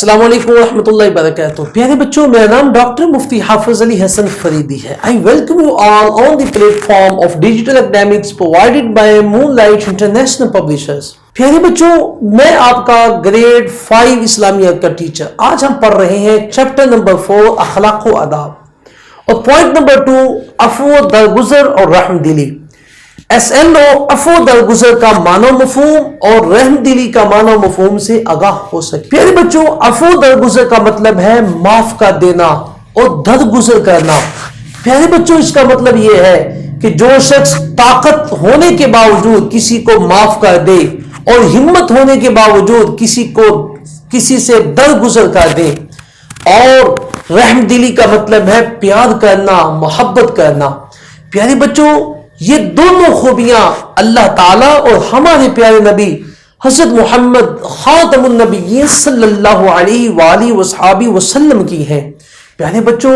السلام علیکم ورحمۃ اللہ وبرکاتہ. پیارے بچوں، میرا نام ڈاکٹر مفتی حافظ علی حسن فریدی ہے. I welcome you all on the platform of digital academics provided by Moonlight International Publishers. پیارے بچوں، میں آپ کا گریڈ 5 اسلامیات کا ٹیچر. آج ہم پڑھ رہے ہیں چیپٹر نمبر 4 اخلاق و آداب اور پوائنٹ نمبر 2 عفو درگزر اور رحم دلی. SLO عفو درگزر کا معنی و مفہوم اور رحم دلی کا معنی و مفہوم سے آگاہ ہو سکے. پیارے بچوں، عفو درگزر کا مطلب ہے معاف کر دینا اور درگزر کرنا. پیارے بچوں، اس کا مطلب یہ ہے کہ جو شخص طاقت ہونے کے باوجود کسی کو معاف کر دے اور ہمت ہونے کے باوجود کسی سے درگزر کر دے. اور رحم دلی کا مطلب ہے پیار کرنا، محبت کرنا. پیارے بچوں، یہ دونوں خوبیاں اللہ تعالیٰ اور ہمارے پیارے نبی حضرت محمد خاتم النبیین صلی اللہ علیہ وآلہ وصحابہ وسلم کی ہیں. پیارے بچوں،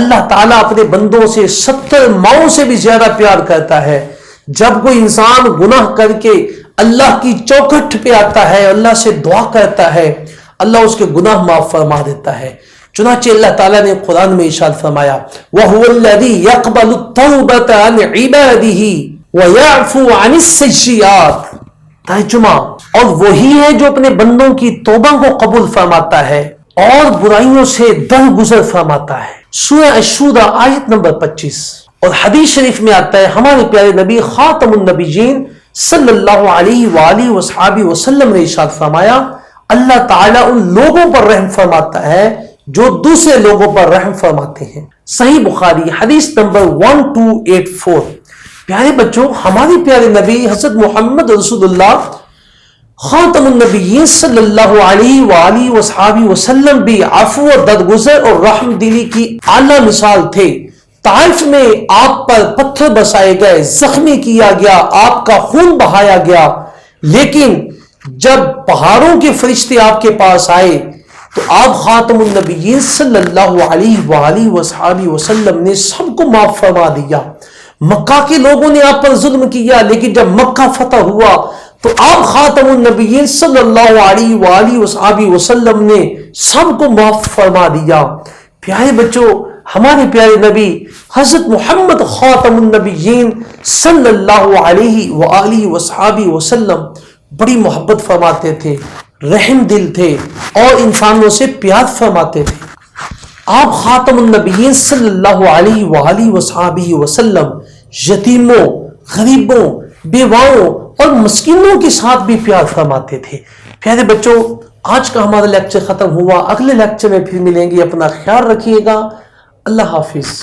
اللہ تعالیٰ اپنے بندوں سے 70 ماؤں سے بھی زیادہ پیار کرتا ہے. جب کوئی انسان گناہ کر کے اللہ کی چوکھٹ پہ آتا ہے، اللہ سے دعا کرتا ہے، اللہ اس کے گناہ معاف فرما دیتا ہے. چنانچہ اللہ تعالیٰ نے قرآن میں ارشاد فرمایا وَهُوَ الَّذِي يَقْبَلُ التَّوْبَةَ عَنْ عِبَادِهِ وَيَعْفُو عَنِ السَّيِّئَاتِ. ترجمہ، اور وہی ہے جو اپنے بندوں کی توبہ کو قبول فرماتا ہے اور برائیوں سے درگزر فرماتا ہے. سورہ الشورى آیت نمبر 25. اور حدیث شریف میں آتا ہے، ہمارے پیارے نبی خاتم النبیین صلی اللہ علیہ وآلہ وصحابہ وسلم نے ارشاد فرمایا اللہ تعالیٰ ان لوگوں پر رحم فرماتا ہے جو دوسرے لوگوں پر رحم فرماتے ہیں. صحیح بخاری حدیث نمبر 1284. پیارے بچوں، ہمارے پیارے نبی حضرت محمد رسول اللہ خاتم النبیین صلی اللہ علیہ وآلہ وصحابہ وسلم بھی عفو درگزر اور رحم دلی کی اعلیٰ مثال تھے. طائف میں آپ پر پتھر برسائے گئے، زخمی کیا گیا، آپ کا خون بہایا گیا، لیکن جب پہاڑوں کے فرشتے آپ کے پاس آئے تو آپ خاتم النبیین صلی اللہ علیہ وآلہ وصحابہ وسلم نے سب کو معاف فرما دیا. مکہ کے لوگوں نے آپ پر ظلم کیا، لیکن جب مکہ فتح ہوا تو آپ خاتم النبیین صلی اللہ علیہ وآلہ وصحابہ وسلم نے سب کو معاف فرما دیا. پیارے بچوں، ہمارے پیارے نبی حضرت محمد خاتم النبیین صلی اللہ علیہ وآلہ وصحابہ وسلم بڑی محبت فرماتے تھے، رحم دل تھے اور انسانوں سے پیار فرماتے تھے. آپ خاتم النبیین صلی اللہ علیہ وآلہ وصحابہ وسلم یتیموں، غریبوں، بیواؤں اور مسکینوں کے ساتھ بھی پیار فرماتے تھے. پیارے بچوں، آج کا ہمارا لیکچر ختم ہوا. اگلے لیکچر میں پھر ملیں گے. اپنا خیال رکھیے گا. اللہ حافظ.